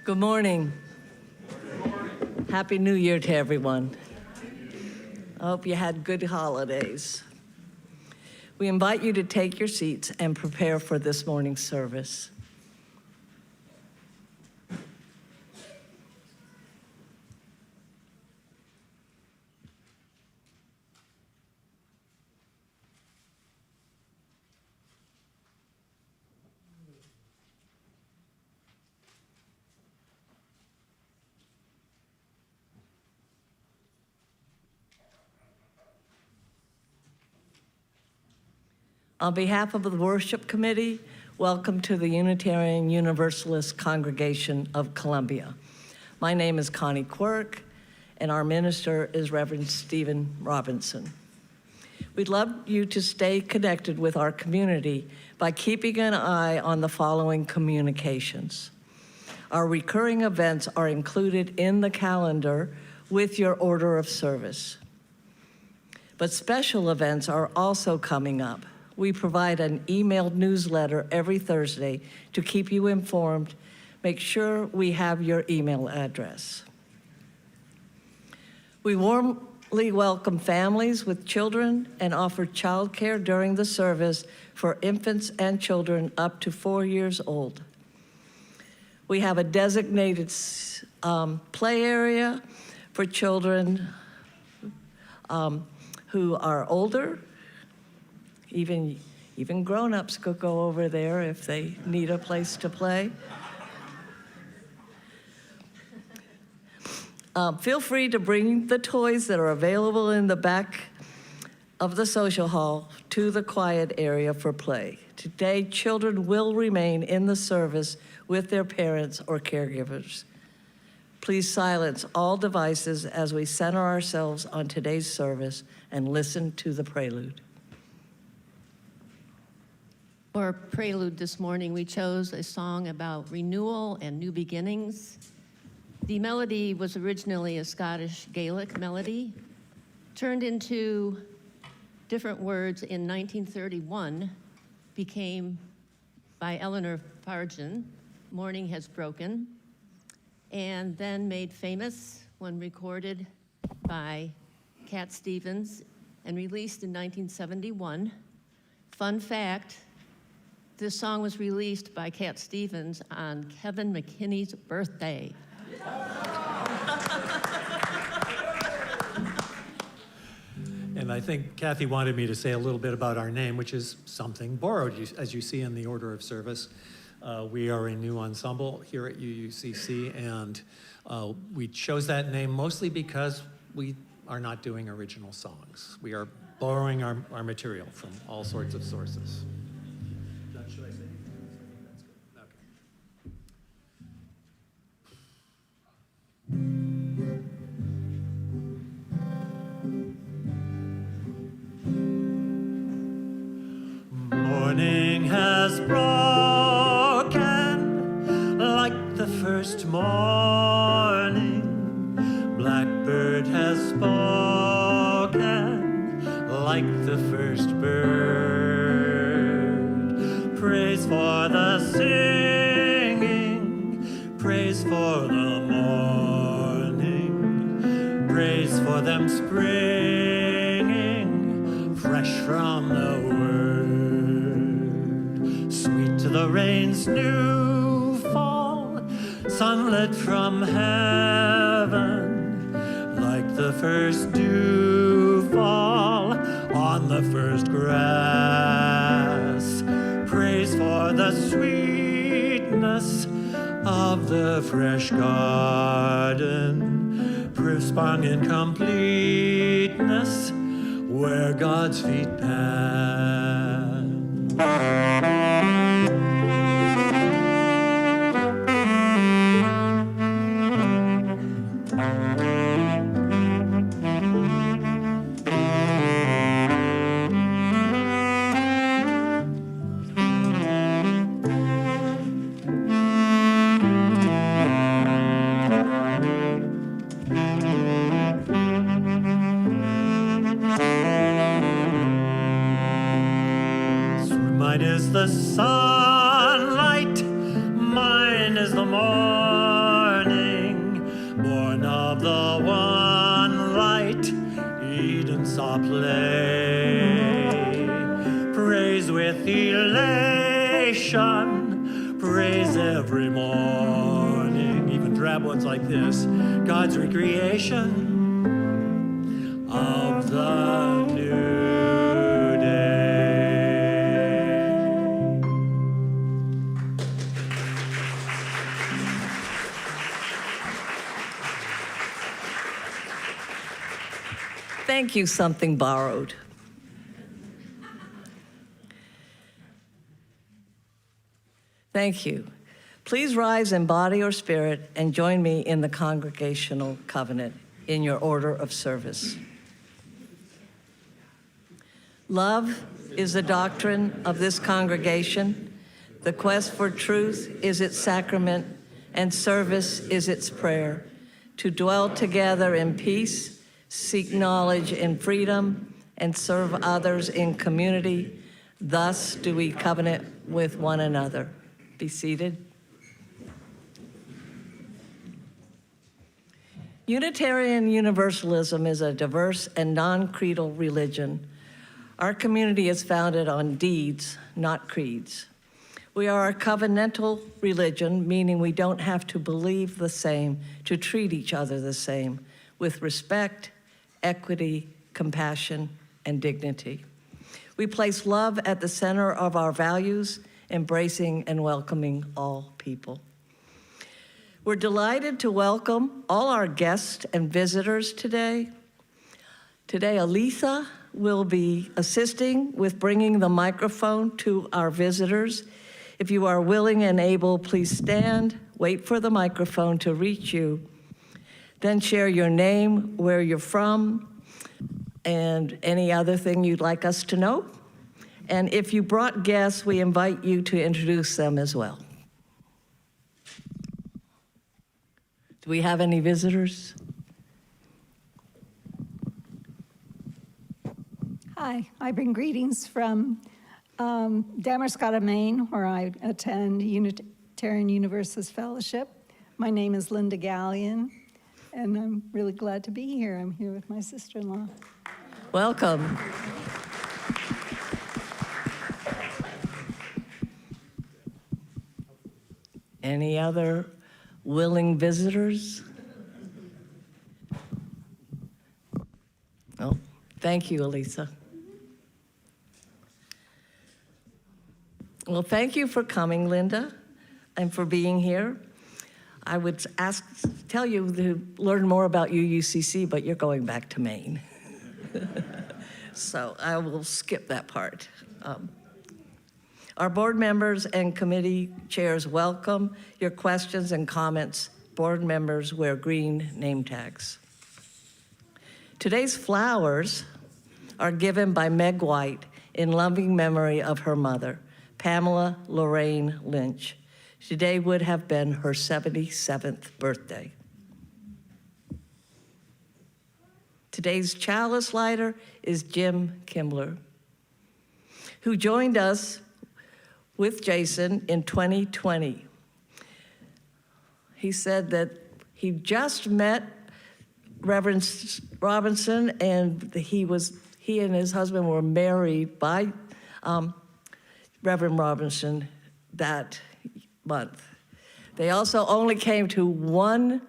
Good morning. Happy New Year to everyone. I hope you had good holidays. We invite you to take your seats and prepare for this morning's service. On behalf of the Worship Committee, welcome to the Unitarian Universalist Congregation of Columbia. My name is Connie Quirk, and our minister is Reverend Stephen Robinson. We'd love you to stay connected with our community by keeping an eye on the following communications. Our recurring events are included in the calendar with your order of service. But special events are also coming up. We provide an emailed newsletter every Thursday to keep you informed. Make sure we have your email address. We warmly welcome families with children and offer childcare during the service for infants and children up to 4 years old. We have a designated play area for children who are older. Even grown-ups could go over there if they need a place to play. Feel free to bring the toys that are available in the back of the social hall to the quiet area for play. Today, children will remain in the service with their parents or caregivers. Please silence all devices as we center ourselves on today's service and listen to the prelude. For prelude this morning, we chose a song about renewal and new beginnings. The melody was originally a Scottish Gaelic melody, turned into different words in 1931, became by Eleanor Fargen, Morning Has Broken, and then made famous when recorded by Cat Stevens and released in 1971. Fun fact, this song was released by Cat Stevens on Kevin McKinney's birthday. And I think Kathy wanted me to say a little bit about our name, which is something borrowed, as you see in the order of service. We are a new ensemble here at UUCC, and we chose that name mostly because we are not doing original songs. We are borrowing our material from all sorts of sources. Should I say anything? That's good. Okay. Morning has broken like the first morning. Blackbird has spoken like the first bird. Praise for the singing, praise for the morning, praise for them springing fresh from the word. Sweet to the rain's new fall, sunlit from heaven, like the first dew fall on the first grass. Praise for the sweetness of the fresh garden, proof sprung in completeness where God's feet pass. Mine is the sunlight, mine is the morning. play. Praise with elation, praise every morning, even drab ones like this, God's recreation of the new day. Thank you, Something Borrowed. Thank you. Please rise in body or spirit and join me in the congregational covenant in your order of service. Love is the doctrine of this congregation. The quest for truth is its sacrament, and service is its prayer. To dwell together in peace, seek knowledge in freedom, and serve others in community. Thus do we covenant with one another. Be seated. Unitarian Universalism is a diverse and non-creedal religion. Our community is founded on deeds, not creeds. We are a covenantal religion, meaning we don't have to believe the same to treat each other the same, with respect, equity, compassion, and dignity. We place love at the center of our values, embracing and welcoming all people. We're delighted to welcome all our guests and visitors today. Today, Alisa will be assisting with bringing the microphone to our visitors. If you are willing and able, please stand, wait for the microphone to reach you, then share your name, where you're from, and any other thing you'd like us to know. And if you brought guests, we invite you to introduce them as well. Do we have any visitors? Hi, I bring greetings from Damerscott, Maine, where I attend Unitarian Universalist Fellowship. My name is Linda Gallion, and I'm really glad to be here. I'm here with my sister-in-law. Welcome. Any other willing visitors? Oh, thank you, Alisa. Well, thank you for coming, Linda, and for being here. I would tell you to learn more about UUCC, but you're going back to Maine. So I will skip that part. Our board members and committee chairs welcome your questions and comments. Board members wear green name tags. Today's flowers are given by Meg White in loving memory of her mother, Pamela Lorraine Lynch. Today would have been her 77th birthday. Today's chalice lighter is Jim Kimbler, who joined us with Jason in 2020. He said that he just met Reverend Robinson, and he and his husband were married by Reverend Robinson that month. They also only came to one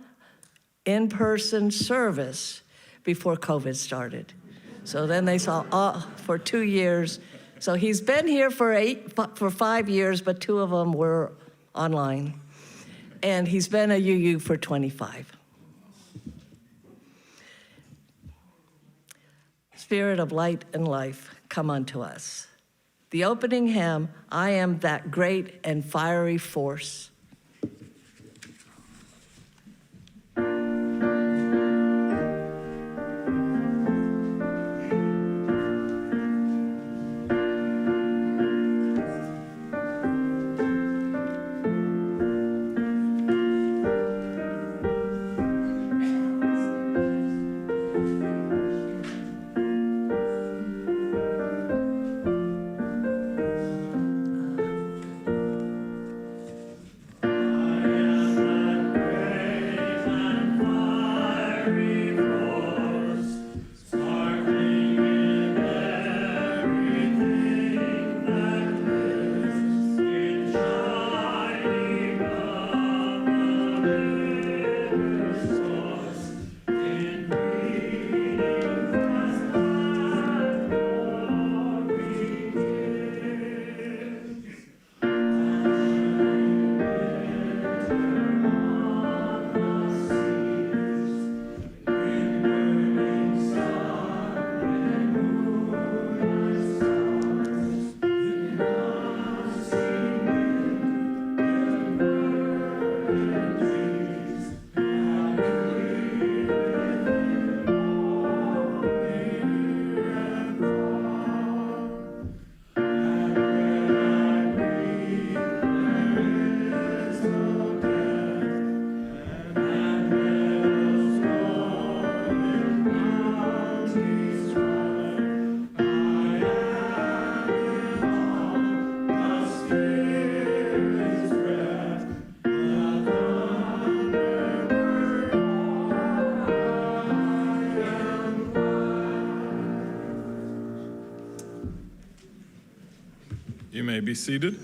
in-person service before COVID started. So then they saw for 2 years. So he's been here for 5 years, but 2 of them were online. And he's been a UU for 25. Spirit of light and life, come unto us. The opening hymn, I am that great and fiery force. may be seated.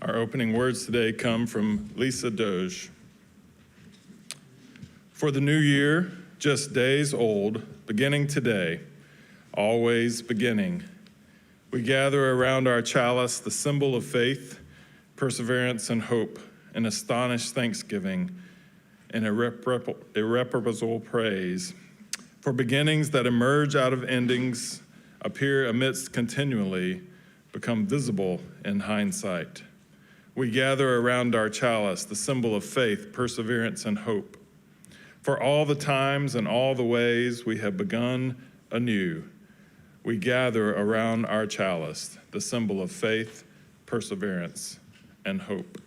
Our opening words today come from Lisa Doge. For the new year, just days old, beginning today, always beginning, we gather around our chalice, the symbol of faith, perseverance, and hope, in astonished thanksgiving and irreparable praise. For beginnings that emerge out of endings, appear amidst continually, become visible in hindsight. We gather around our chalice, the symbol of faith, perseverance, and hope. For all the times and all the ways we have begun anew, we gather around our chalice, the symbol of faith, perseverance, and hope.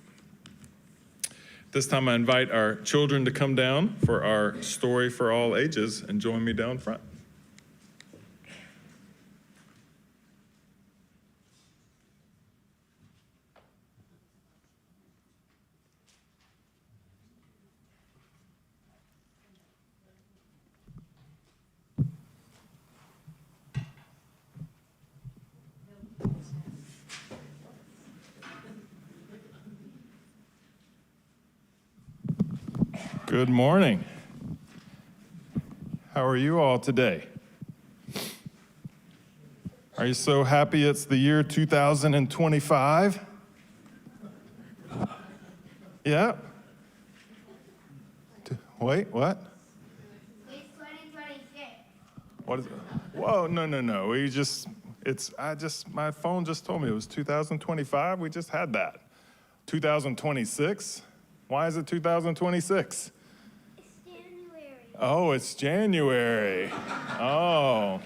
This time I invite our children to come down for our story for all ages and join me down front. Good morning. How are you all today? Are you so happy it's the year 2025? Yeah? Wait, what? It's 2026. What is it? Whoa, no. My phone just told me it was 2025. We just had that. 2026? Why is it 2026? Oh, it's January. Oh.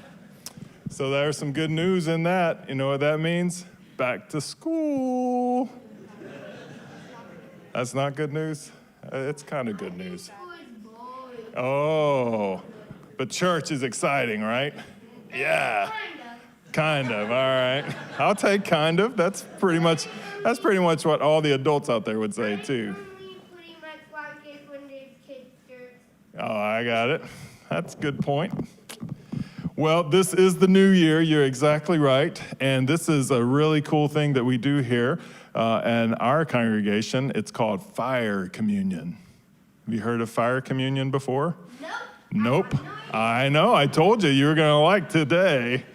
So there's some good news in that. You know what that means? Back to school. That's not good news? It's kind of good news. Oh, but church is exciting, right? Yeah. Kind of, all right. I'll take kind of. That's pretty much what all the adults out there would say too. Oh, I got it. That's a good point. Well, this is the new year. You're exactly right. And this is a really cool thing that we do here in our congregation. It's called fire communion. Have you heard of fire communion before? Nope. I know. I told you were going to like today.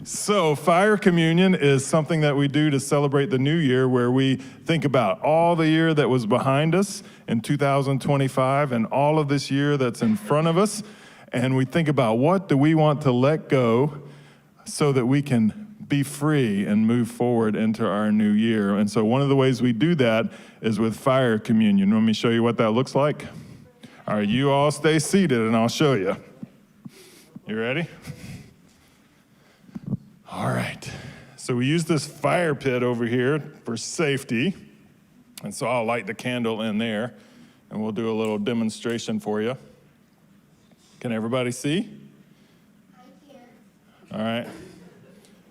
So fire communion is something that we do to celebrate the new year, where we think about all the year that was behind us in 2025 and all of this year that's in front of us. And we think about what do we want to let go so that we can be free and move forward into our new year. And so one of the ways we do that is with fire communion. Let me show you what that looks like. All right, you all stay seated and I'll show you. You ready? All right, so we use this fire pit over here for safety. And so I'll light the candle in there and we'll do a little demonstration for you. Can everybody see? I can't. All right.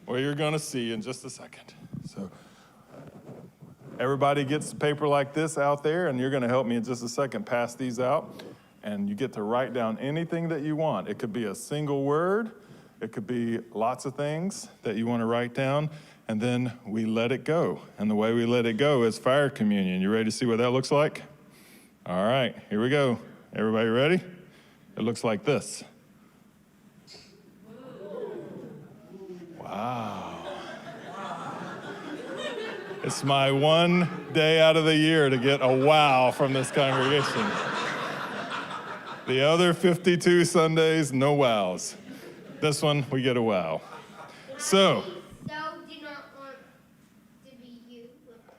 Well, you're gonna see in just a second. So everybody gets the paper like this out there, and you're gonna help me in just a second pass these out. And you get to write down anything that you want. It could be a single word. It could be lots of things that you want to write down, and then we let it go. And the way we let it go is fire communion. You ready to see what that looks like? All right, here we go. Everybody ready? It looks like this. Wow. It's my one day out of the year to get a wow from this congregation. The other 52 Sundays, no wows. This one, we get a wow. So do not want to be you with that.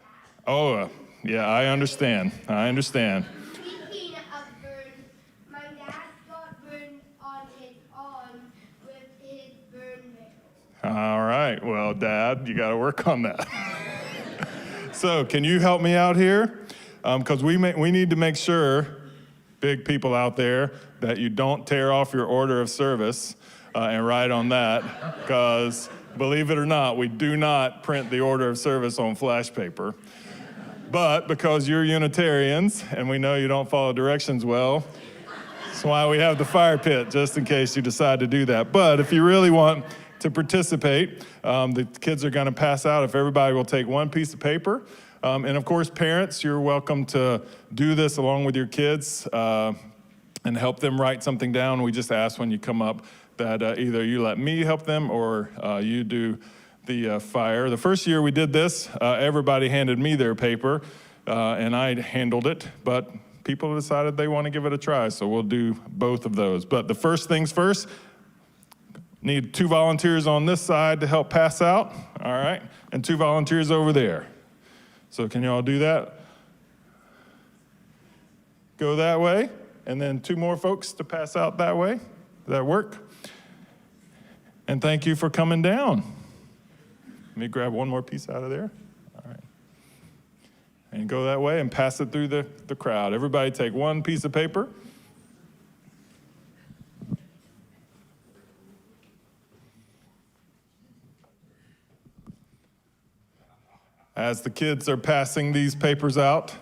Oh, yeah, I understand. Speaking of burns, my dad got burned on his arm with his burn barrel. All right, well, Dad, you got to work on that. So can you help me out here? Because we need to make sure, big people out there, that you don't tear off your order of service and write on that, because believe it or not, we do not print the order of service on flash paper. But because you're Unitarians, and we know you don't follow directions well, that's why we have the fire pit, just in case you decide to do that. But if you really want to participate, the kids are going to pass out. If everybody will take one piece of paper. And of course, parents, you're welcome to do this along with your kids and help them write something down. We just ask when you come up that either you let me help them or you do the fire. The first year we did this, everybody handed me their paper, and I handled it, but people decided they want to give it a try, so we'll do both of those. But the first things first, need 2 volunteers on this side to help pass out, all right, and 2 volunteers over there. So can you all do that? Go that way, and then 2 more folks to pass out that way. Does that work? And thank you for coming down. Let me grab one more piece out of there. All right. And go that way and pass it through the crowd. Everybody take one piece of paper. As the kids are passing these papers out,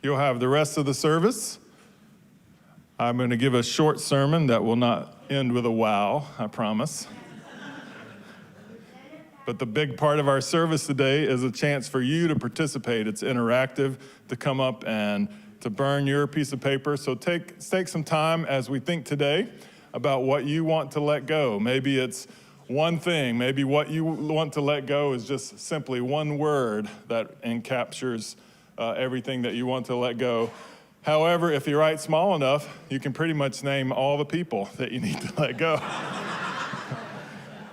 you'll have the rest of the service. I'm going to give a short sermon that will not end with a wow, I promise. But the big part of our service today is a chance for you to participate. It's interactive, to come up and to burn your piece of paper. So take some time as we think today about what you want to let go. Maybe it's one thing. Maybe what you want to let go is just simply one word that encaptures everything that you want to let go. However, if you write small enough, you can pretty much name all the people that you need to let go.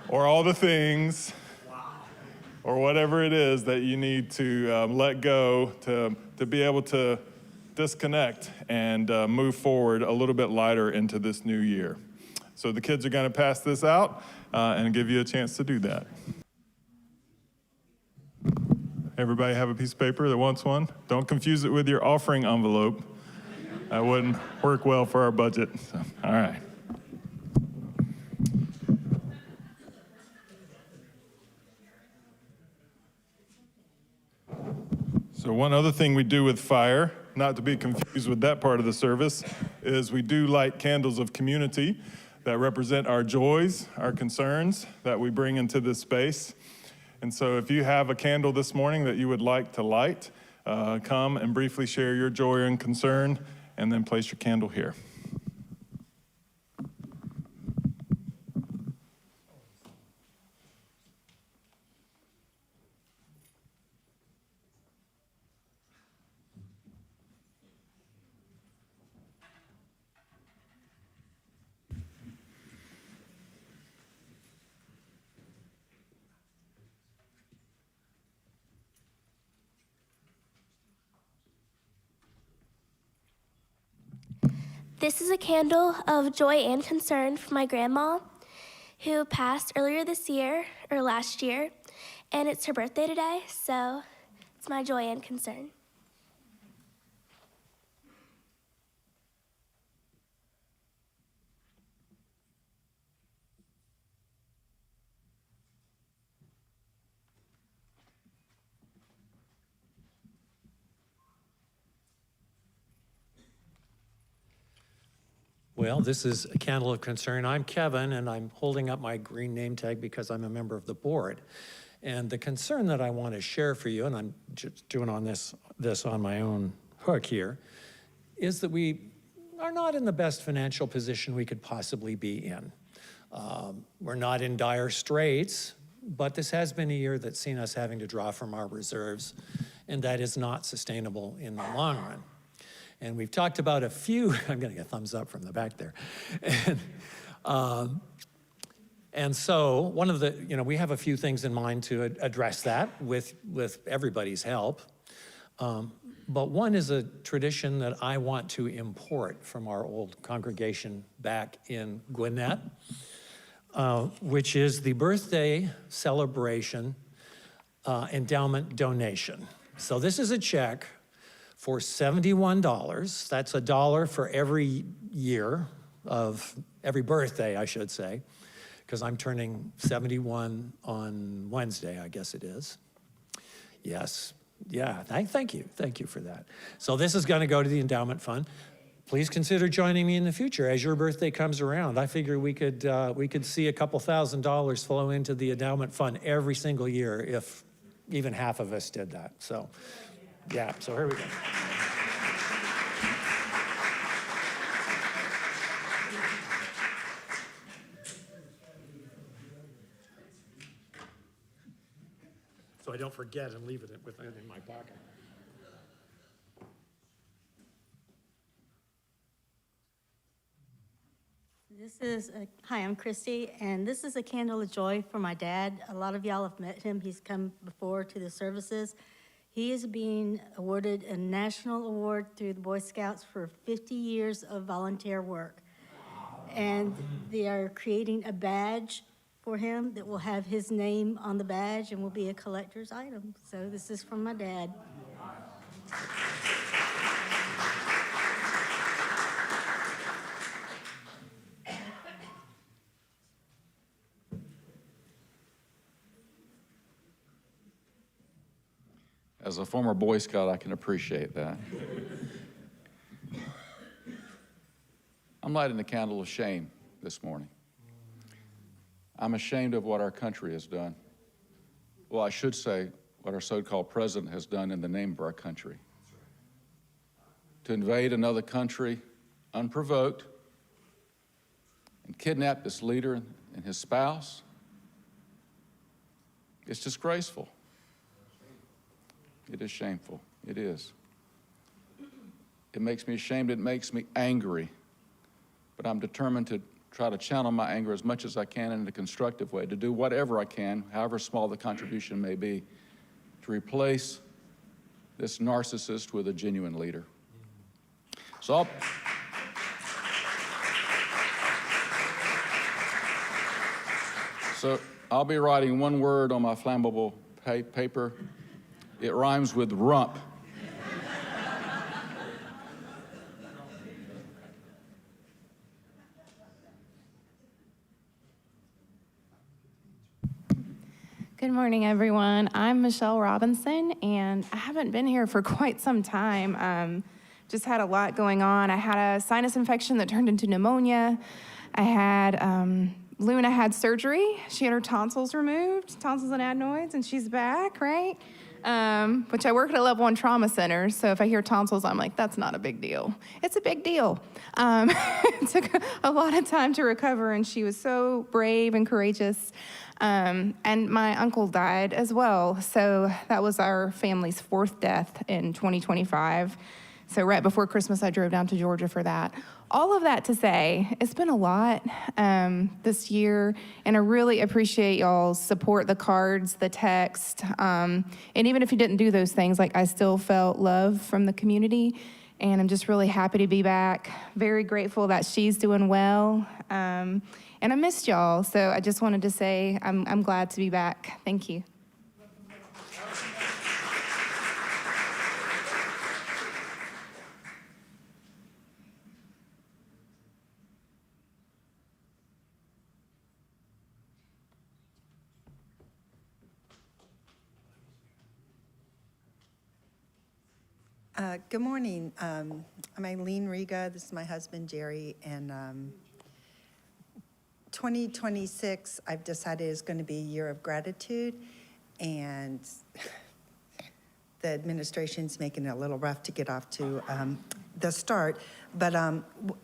Or all the things, or whatever it is that you need to let go to be able to disconnect and move forward a little bit lighter into this new year. So the kids are going to pass this out and give you a chance to do that. Everybody have a piece of paper that wants one? Don't confuse it with your offering envelope. That wouldn't work well for our budget. So, all right. So one other thing we do with fire, not to be confused with that part of the service, is we do light candles of community that represent our joys, our concerns that we bring into this space. And so if you have a candle this morning that you would like to light, come and briefly share your joy and concern, and then place your candle here. This is a candle of joy and concern for my grandma, who passed earlier this year, or last year, and it's her birthday today, so it's my joy and concern. Well, this is a candle of concern. I'm Kevin, and I'm holding up my green name tag because I'm a member of the board. And the concern that I want to share for you, and I'm just doing on this on my own hook here, is that we are not in the best financial position we could possibly be in. We're not in dire straits, but this has been a year that's seen us having to draw from our reserves, and that is not sustainable in the long run. And we've talked about a few, I'm getting a thumbs up from the back there. And so one of the, we have a few things in mind to address that with everybody's help. But one is a tradition that I want to import from our old congregation back in Gwinnett, which is the birthday celebration endowment donation. So this is a check for $71. That's $1 for every year of every birthday, I should say, because I'm turning 71 on Wednesday, I guess it is. Yes, Yeah, thank you for that. So this is going to go to the endowment fund. Please consider joining me in the future as your birthday comes around. I figure we could see a couple $1,000s flow into the endowment fund every single year if even half of us did that. So, yeah. So here we go. So I don't forget and leave it in my pocket. Hi, I'm Christy, and this is a candle of joy for my dad. A lot of y'all have met him. He's come before to the services. He is being awarded a national award through the Boy Scouts for 50 years of volunteer work. And they are creating a badge for him that will have his name on the badge and will be a collector's item. So this is from my dad. As a former Boy Scout, I can appreciate that. I'm lighting a candle of shame this morning. I'm ashamed of what our country has done. Well, I should say what our so-called president has done in the name of our country. To invade another country unprovoked and kidnap this leader and his spouse, it's disgraceful. It is shameful. It is. It makes me ashamed. It makes me angry. But I'm determined to try to channel my anger as much as I can in a constructive way, to do whatever I can, however small the contribution may be, to replace this narcissist with a genuine leader. So I'll be writing one word on my flammable paper. It rhymes with rump. Good morning, everyone. I'm Michelle Robinson, and I haven't been here for quite some time. Just had a lot going on. I had a sinus infection that turned into pneumonia. I had, Luna had surgery. She had her tonsils removed, tonsils and adenoids, and she's back, right? Which I work at a level 1 trauma center, so if I hear tonsils, I'm like, that's not a big deal. It's a big deal. It took a lot of time to recover, and she was so brave and courageous. And my uncle died as well, so that was our family's 4th death in 2025. So right before Christmas, I drove down to Georgia for that. All of that to say, it's been a lot this year, and I really appreciate y'all's support, the cards, the text, and even if you didn't do those things, like I still felt love from the community, and I'm just really happy to be back. Very grateful that she's doing well, and I missed y'all, so I just wanted to say I'm glad to be back. Thank you. Good morning. I'm Eileen Riga. This is my husband, Jerry. And 2026, I've decided is going to be a year of gratitude. And the administration's making it a little rough to get off to the start. But I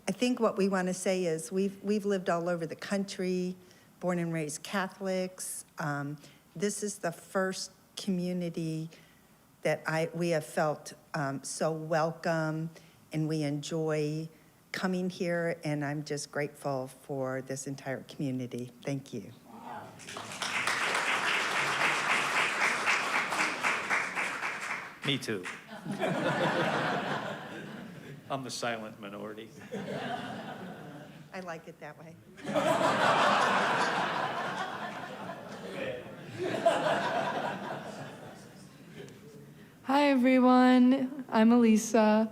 think what we want to say is we've lived all over the country, born and raised Catholics. This is the first community that we have felt so welcome, and we enjoy coming here, and I'm just grateful for this entire community. Thank you. Me too. I'm the silent minority. I like it that way. Hi, everyone. I'm Elisa.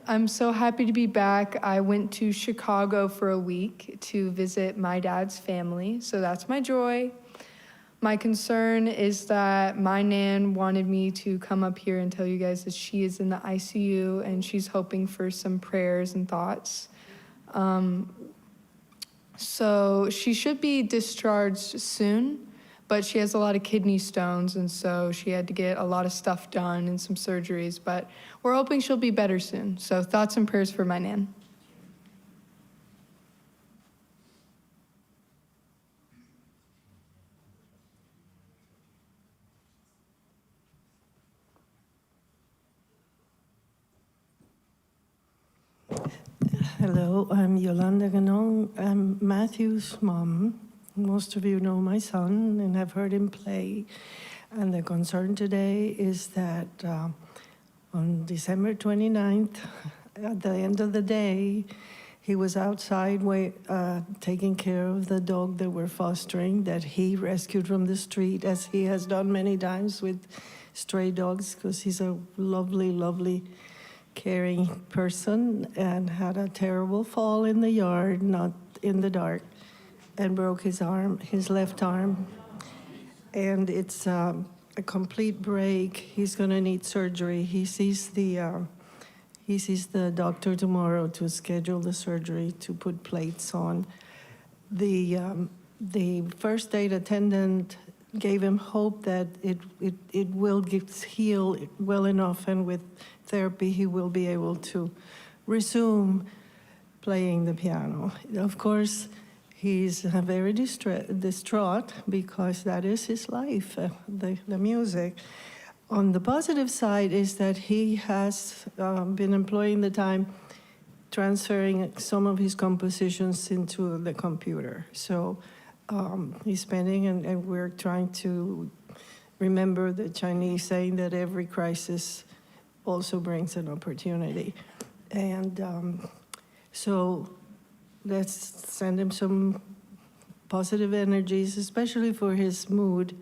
I'm so happy to be back. I went to Chicago for a week to visit my dad's family, so that's my joy. My concern is that my nan wanted me to come up here and tell you guys that she is in the ICU and she's hoping for some prayers and thoughts. So she should be discharged soon, but she has a lot of kidney stones, and so she had to get a lot of stuff done and some surgeries, but we're hoping she'll be better soon. So thoughts and prayers for my nan. Hello, I'm Yolanda Ganong. I'm Matthew's mom. Most of you know my son and have heard him play. And the concern today is that on December 29th, at the end of the day, he was outside taking care of the dog that we're fostering, that he rescued from the street, as he has done many times with stray dogs, because he's a lovely, lovely, caring person, and had a terrible fall in the yard, not in the dark, and broke his arm, his left arm. And it's a complete break. He's gonna need surgery. He sees the doctor tomorrow to schedule the surgery to put plates on. The first aid attendant gave him hope that it will heal well enough, and with therapy he will be able to resume playing the piano. Of course, he's very distraught because that is his life, the music. On the positive side is that he has been employing the time transferring some of his compositions into the computer. So he's spending, and we're trying to remember the Chinese saying that every crisis also brings an opportunity. And so let's send him some positive energies, especially for his mood.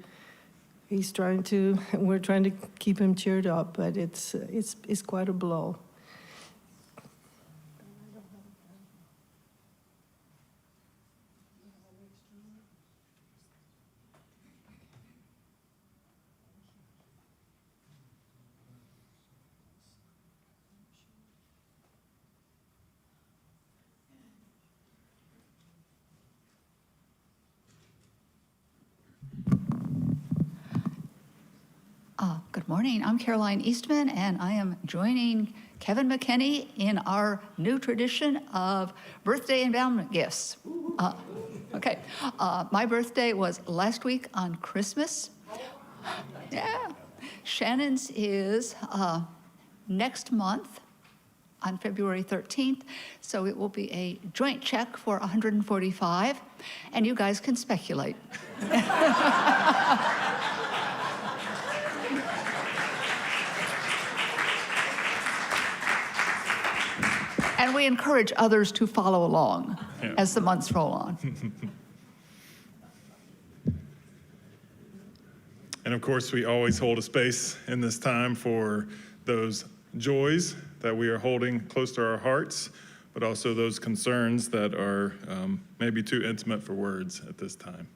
We're trying to keep him cheered up, but it's quite a blow. Good morning. I'm Caroline Eastman, and I am joining Kevin McKinney in our new tradition of birthday endowment gifts. Okay. My birthday was last week on Christmas. Yeah. Shannon's is next month on February 13th, so it will be a joint check for $145, and you guys can speculate. And we encourage others to follow along as the months roll on. And of course, we always hold a space in this time for those joys that we are holding close to our hearts, but also those concerns that are maybe too intimate for words at this time.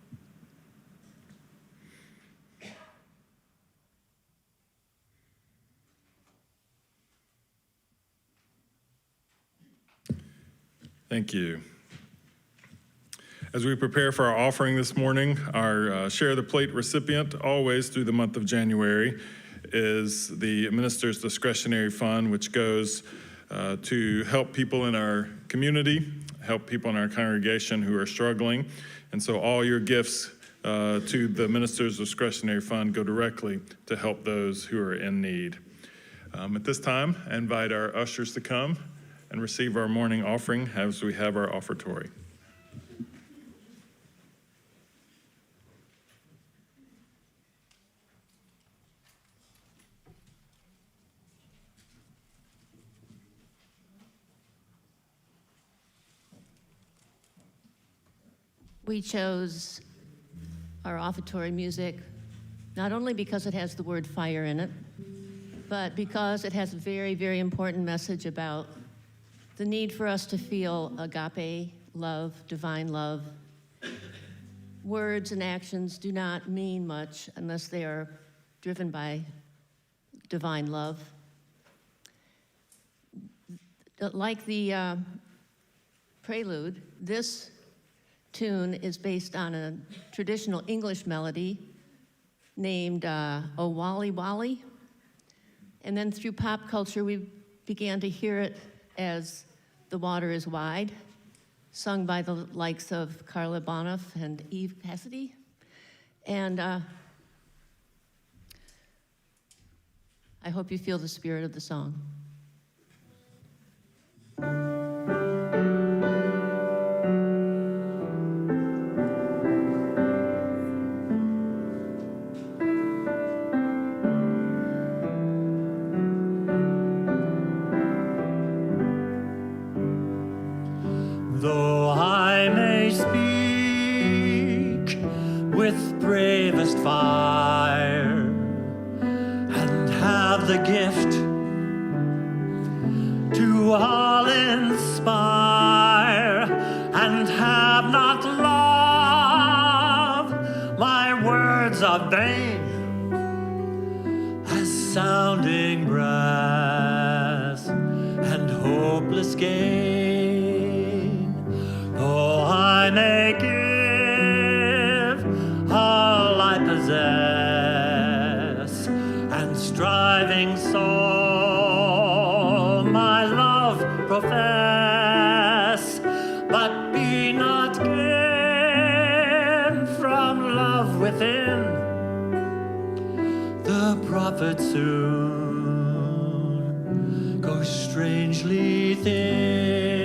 Thank you. As we prepare for our offering this morning, our Share the Plate recipient, always through the month of January, is the Minister's Discretionary Fund, which goes to help people in our community, help people in our congregation who are struggling. And so all your gifts to the Minister's Discretionary Fund go directly to help those who are in need. At this time, I invite our ushers to come and receive our morning offering as we have our offertory. We chose our offertory music not only because it has the word fire in it, but because it has a very, very important message about the need for us to feel agape love, divine love, words and actions do not mean much unless they are driven by divine love. Like the prelude, this tune is based on a traditional English melody named O Wally Wally. And then through pop culture, we began to hear it as The Water is Wide, sung by the likes of Carla Bonoff and Eve Cassidy. And I hope you feel the spirit of the song. Though I may speak with bravest fire and have the gift to all inspire and have not love, my words are vain as sounding brass and hopeless gain. Though I may give all I possess and striving soul my love profess, but be not given from love within, the prophet soon goes strangely thin.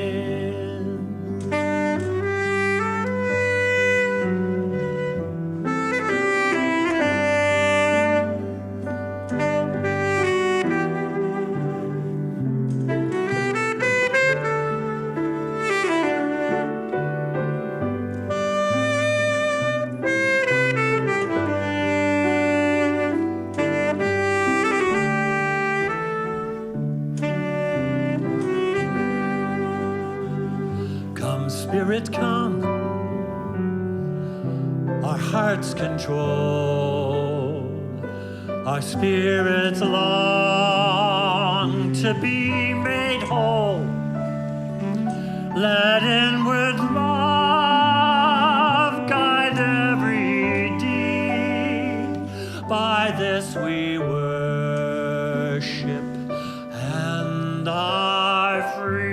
Spirit, come, our hearts control, our spirits long to be made whole. Let inward love guide every deed. By this we worship and are free.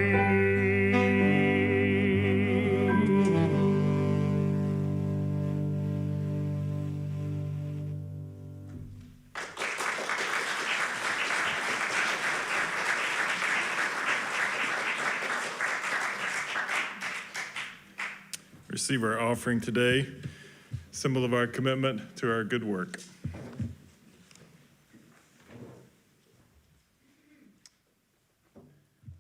Receive our offering today, symbol of our commitment to our good work.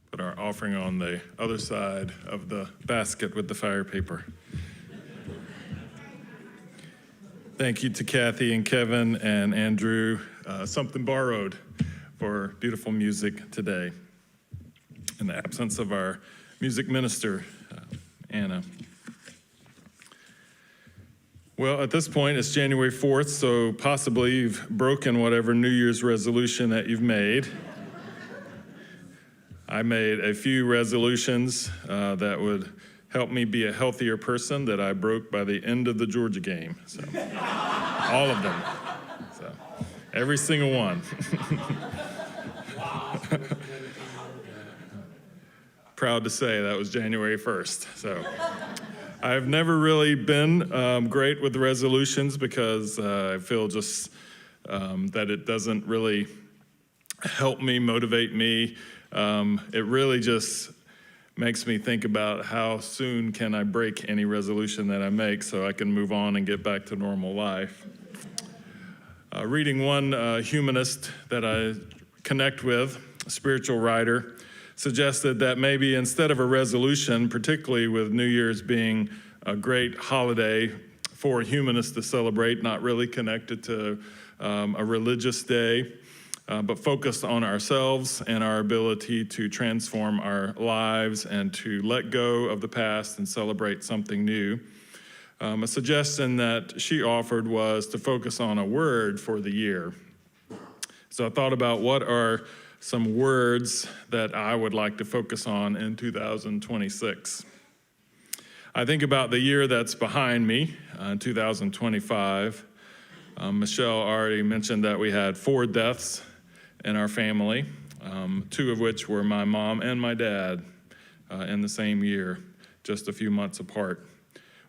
Put our offering on the other side of the basket with the fire paper. Thank you to Kathy and Kevin and Andrew, Something Borrowed, for beautiful music today. In the absence of our music minister, Anna. Well, at this point, it's January 4th, so possibly you've broken whatever New Year's resolution that you've made. I made a few resolutions that would help me be a healthier person that I broke by the end of the Georgia game. So, all of them. So, every single one. Proud to say that was January 1st. So. I've never really been great with the resolutions because I feel just that it doesn't really help me, motivate me. It really just makes me think about how soon can I break any resolution that I make so I can move on and get back to normal life. Reading one humanist that I connect with, a spiritual writer, suggested that maybe instead of a resolution, particularly with New Year's being a great holiday for humanists to celebrate, not really connected to a religious day, but focused on ourselves and our ability to transform our lives and to let go of the past and celebrate something new. A suggestion that she offered was to focus on a word for the year. So I thought about what are some words that I would like to focus on in 2026. I think about the year that's behind me, 2025. Michelle already mentioned that we had 4 deaths in our family, 2 of which were my mom and my dad in the same year, just a few months apart.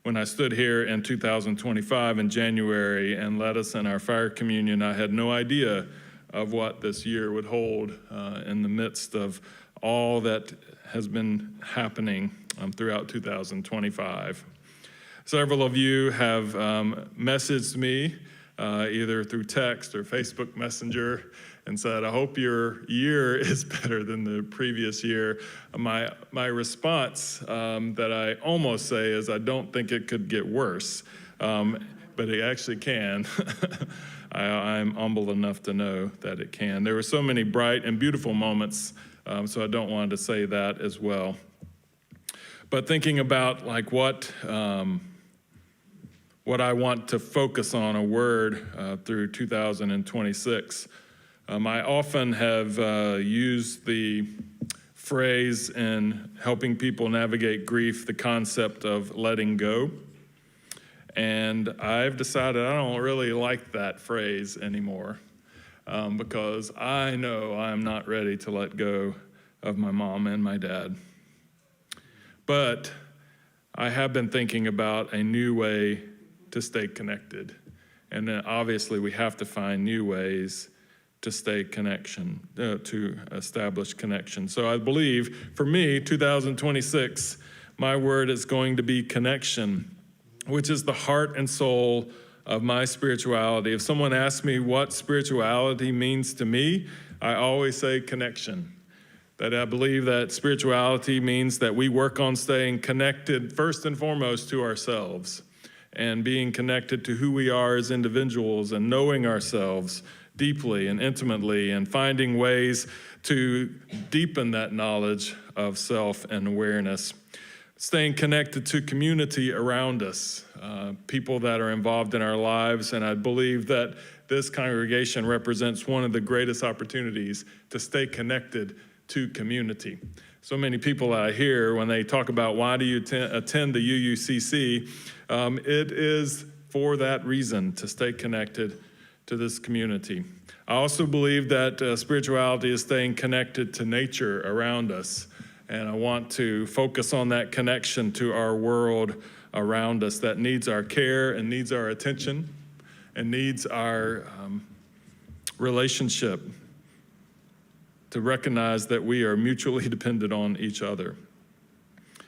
When I stood here in 2025 in January and led us in our fire communion, I had no idea of what this year would hold in the midst of all that has been happening throughout 2025. Several of you have messaged me either through text or Facebook Messenger and said, I hope your year is better than the previous year. My response that I almost say is I don't think it could get worse, but it actually can. I'm humble enough to know that it can. There were so many bright and beautiful moments, so I don't want to say that as well. But thinking about like what I want to focus on, a word through 2026, I often have used the phrase in helping people navigate grief, the concept of letting go. And I've decided I don't really like that phrase anymore because I know I'm not ready to let go of my mom and my dad. But I have been thinking about a new way to stay connected. And then obviously we have to find new ways to stay connection, to establish connection. So I believe for me, 2026, my word is going to be connection, which is the heart and soul of my spirituality. If someone asks me what spirituality means to me, I always say connection. That I believe that spirituality means that we work on staying connected first and foremost to ourselves and being connected to who we are as individuals and knowing ourselves deeply and intimately and finding ways to deepen that knowledge of self and awareness. Staying connected to community around us, people that are involved in our lives, and I believe that this congregation represents one of the greatest opportunities to stay connected to community. So many people I hear when they talk about why do you attend the UUCC, it is for that reason, to stay connected to this community. I also believe that spirituality is staying connected to nature around us. And I want to focus on that connection to our world around us that needs our care and needs our attention and needs our relationship, to recognize that we are mutually dependent on each other.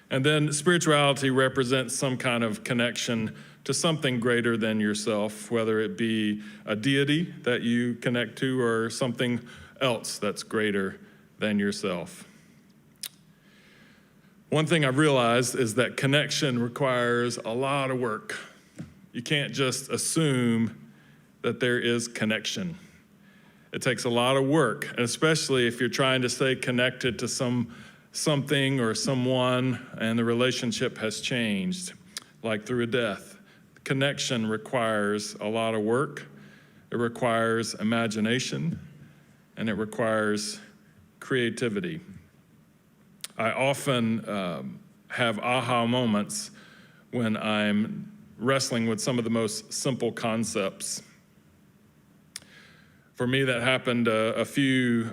And then spirituality represents some kind of connection to something greater than yourself, whether it be a deity that you connect to or something else that's greater than yourself. One thing I've realized is that connection requires a lot of work. You can't just assume that there is connection. It takes a lot of work, and especially if you're trying to stay connected to something or someone and the relationship has changed, like through a death. Connection requires a lot of work. It requires imagination, and it requires creativity. I often have aha moments when I'm wrestling with some of the most simple concepts. For me, that happened a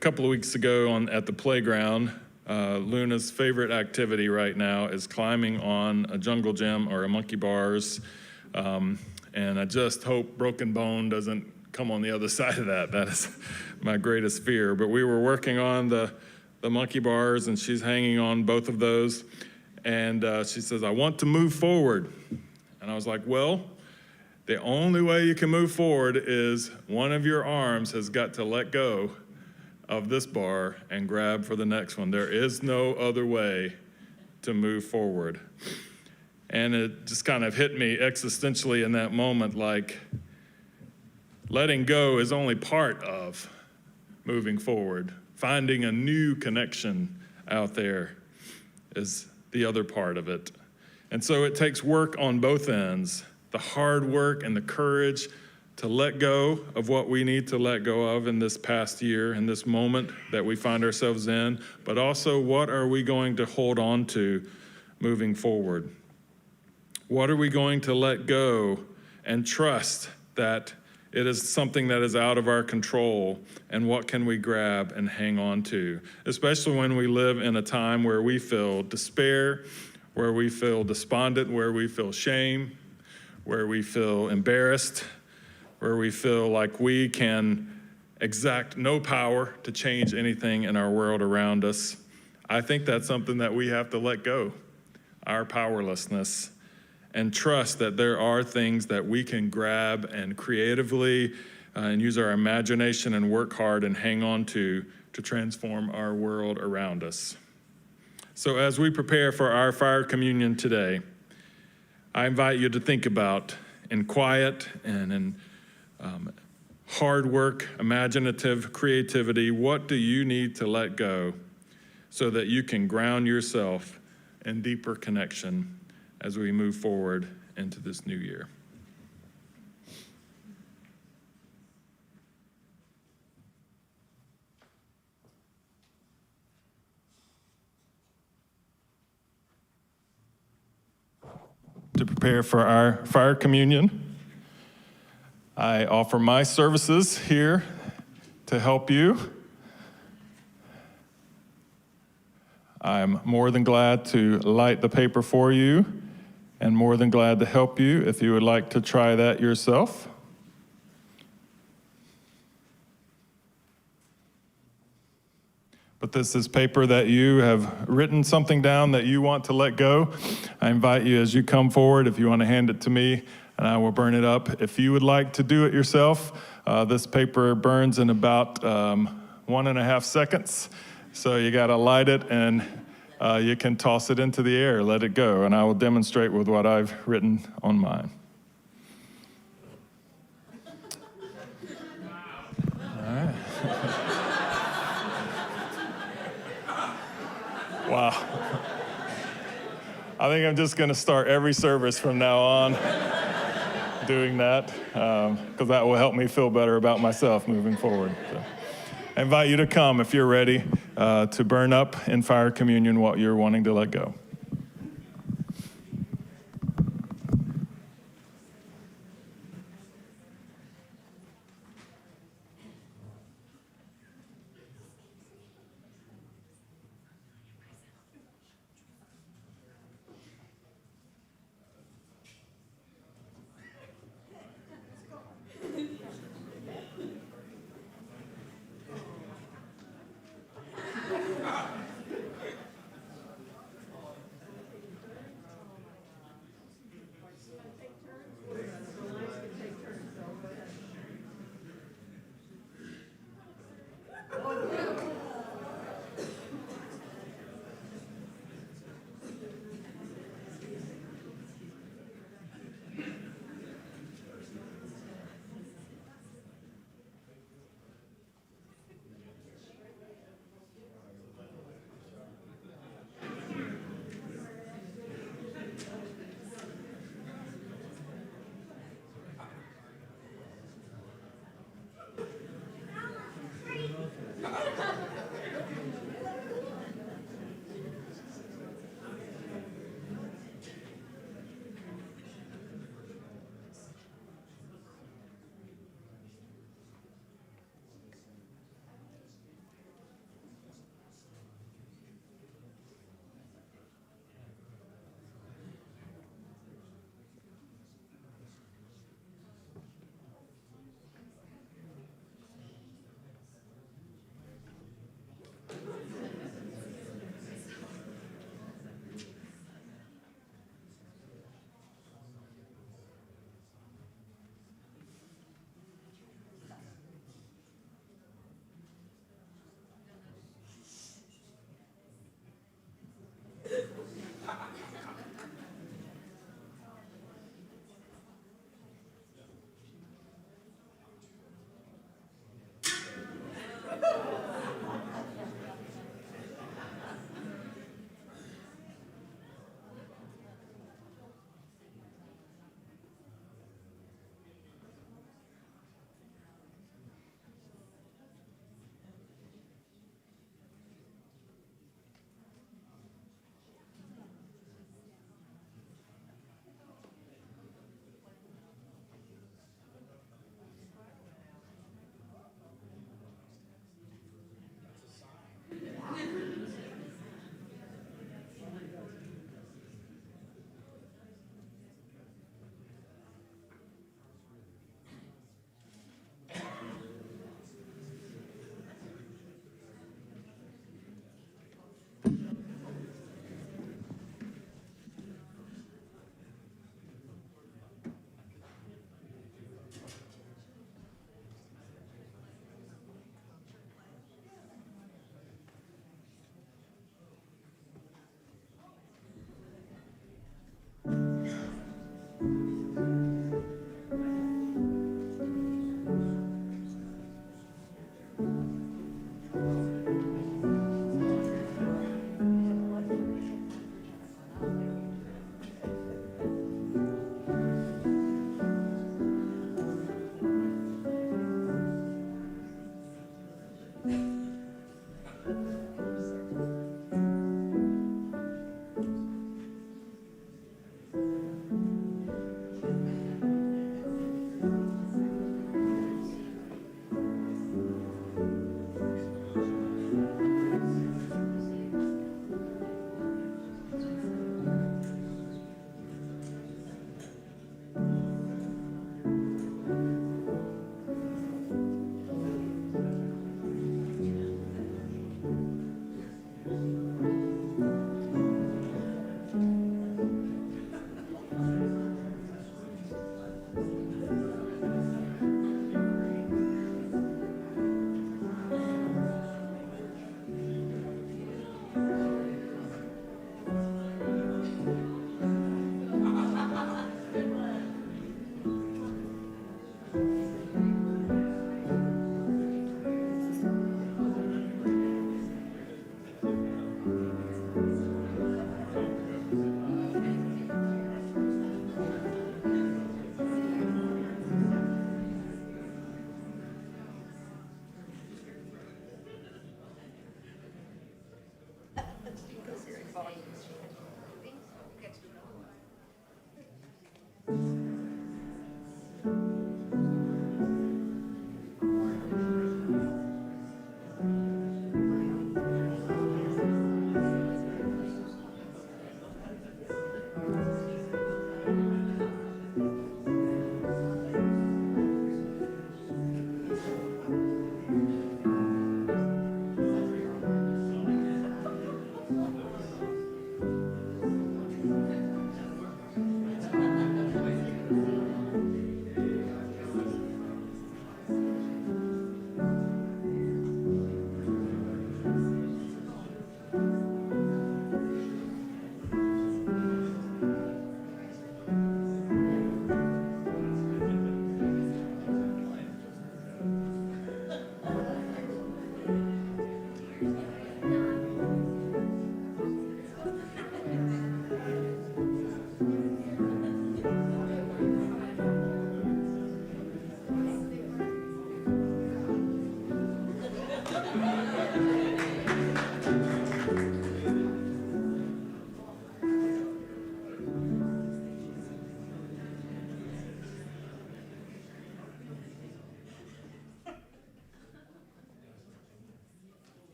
couple of weeks ago at the playground. Luna's favorite activity right now is climbing on a jungle gym or a monkey bars. And I just hope broken bone doesn't come on the other side of that. That is my greatest fear. But we were working on the monkey bars, and she's hanging on both of those. And she says, I want to move forward. And I was like, well, the only way you can move forward is one of your arms has got to let go of this bar and grab for the next one. There is no other way to move forward. And it just kind of hit me existentially in that moment, like letting go is only part of moving forward. Finding a new connection out there is the other part of it. And so it takes work on both ends, the hard work and the courage to let go of what we need to let go of in this past year, in this moment that we find ourselves in, but also what are we going to hold on to moving forward? What are we going to let go and trust that it is something that is out of our control, and what can we grab and hang on to, especially when we live in a time where we feel despair, where we feel despondent, where we feel shame, where we feel embarrassed, where we feel like we can exact no power to change anything in our world around us. I think that's something that we have to let go, our powerlessness, and trust that there are things that we can grab and creatively and use our imagination and work hard and hang on to transform our world around us. So as we prepare for our fire communion today, I invite you to think about, in quiet and in hard work, imaginative creativity, what do you need to let go so that you can ground yourself in deeper connection as we move forward into this new year. To prepare for our fire communion, I offer my services here to help you. I'm more than glad to light the paper for you and more than glad to help you if you would like to try that yourself. But this is paper that you have written something down that you want to let go. I invite you as you come forward, if you want to hand it to me, and I will burn it up. If you would like to do it yourself, this paper burns in about 1.5 seconds. So you got to light it and you can toss it into the air, let it go, and I will demonstrate with what I've written on mine. All right. Wow. I think I'm just going to start every service from now on doing that, because that will help me feel better about myself moving forward. So. I invite you to come if you're ready to burn up in fire communion what you're wanting to let go.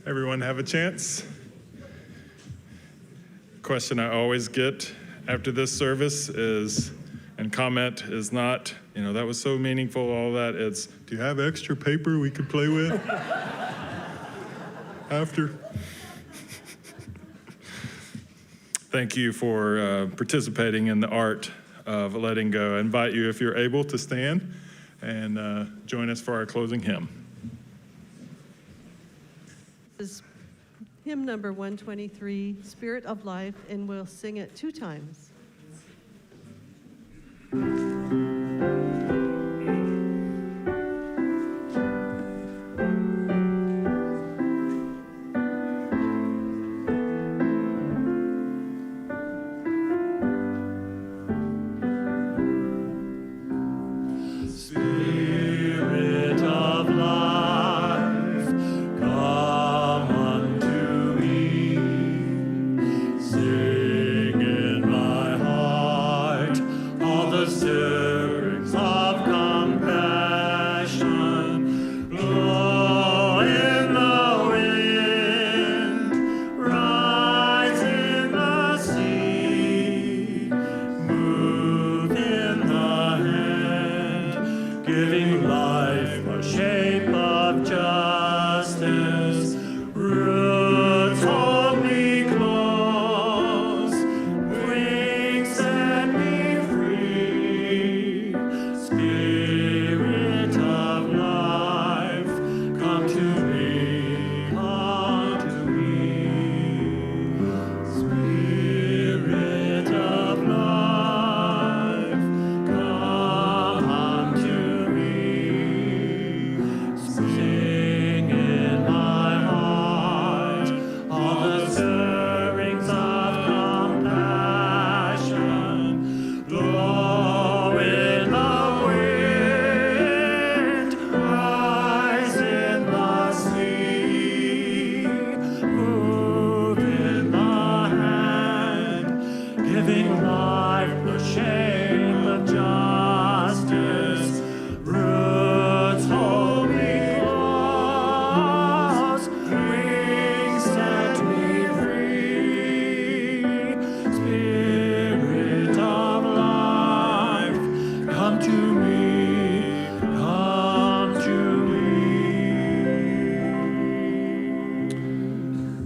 Everyone have a chance? Question I always get after this service is, and comment is not, that was so meaningful, all that. It's, do you have extra paper we could play with after? Thank you for participating in the art of letting go. I invite you, if you're able, to stand and join us for our closing hymn. This is hymn number 123, Spirit of Life, and we'll sing it 2 times.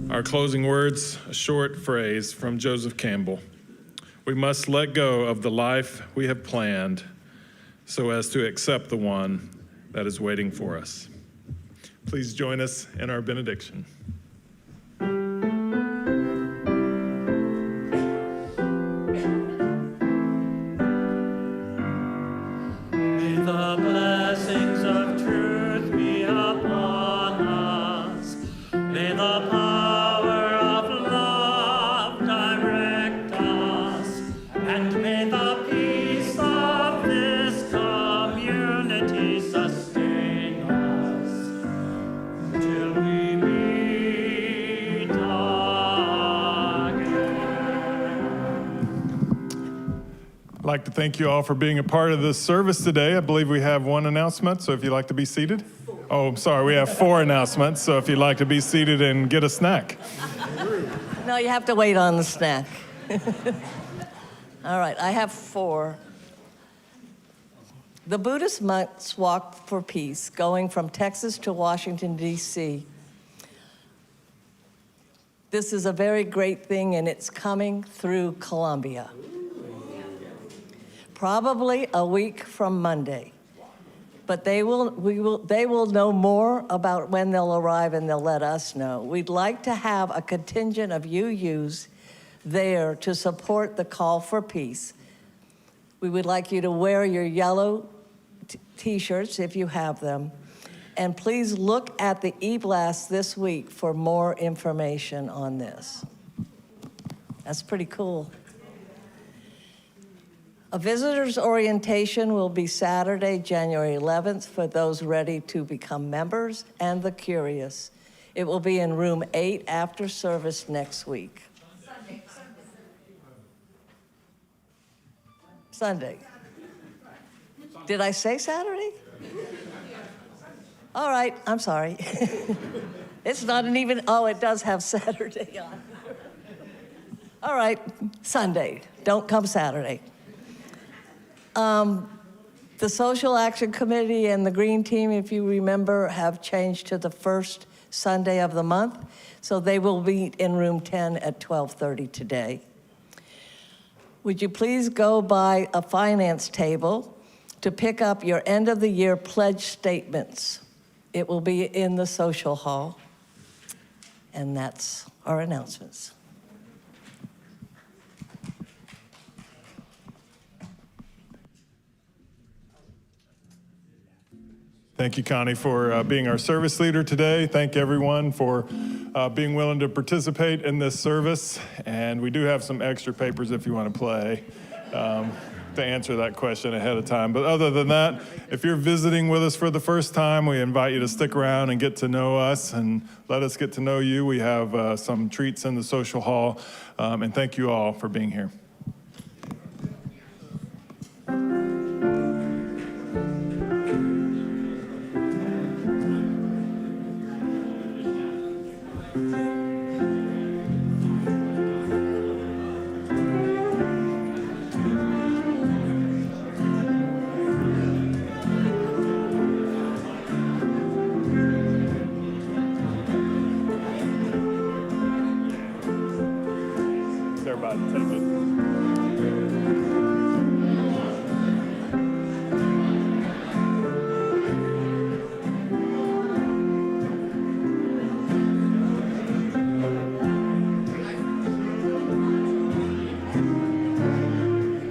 Our closing words, a short phrase from Joseph Campbell. We must let go of the life we have planned so as to accept the one that is waiting for us. Please join us in our benediction. May the blessings of truth be upon us. May the power of love direct us. And may the peace of this community sustain us till we meet again. I'd like to thank you all for being a part of this service today. I believe we have one announcement, so if you'd like to be seated. Oh, sorry, we have 4 announcements, so if you'd like to be seated and get a snack. No, you have to wait on the snack. All right, I have 4. The Buddhist monks walked for peace, going from Texas to Washington, D.C. This is a very great thing, and it's coming through Columbia. Probably a week from Monday. But they will know more about when they'll arrive, and they'll let us know. We'd like to have a contingent of UUs there to support the call for peace. We would like you to wear your yellow t-shirts if you have them. And please look at the e-blast this week for more information on this. That's pretty cool. A visitor's orientation will be Saturday, January 11th for those ready to become members and the curious. It will be in room 8 after service next week. Sunday. Did I say Saturday? All right, I'm sorry. It's not an even, oh, it does have Saturday on. All right, Sunday. Don't come Saturday. The Social Action Committee and the Green Team, if you remember, have changed to the first Sunday of the month. So they will meet in room 10 at 12:30 today. Would you please go by a finance table to pick up your end of the year pledge statements? It will be in the social hall. And that's our announcements. Thank you, Connie, for being our service leader today. Thank everyone for being willing to participate in this service. And we do have some extra papers if you want to play to answer that question ahead of time. But other than that, if you're visiting with us for the first time, we invite you to stick around and get to know us and let us get to know you. We have some treats in the social hall. And thank you all for being here. Everybody take it.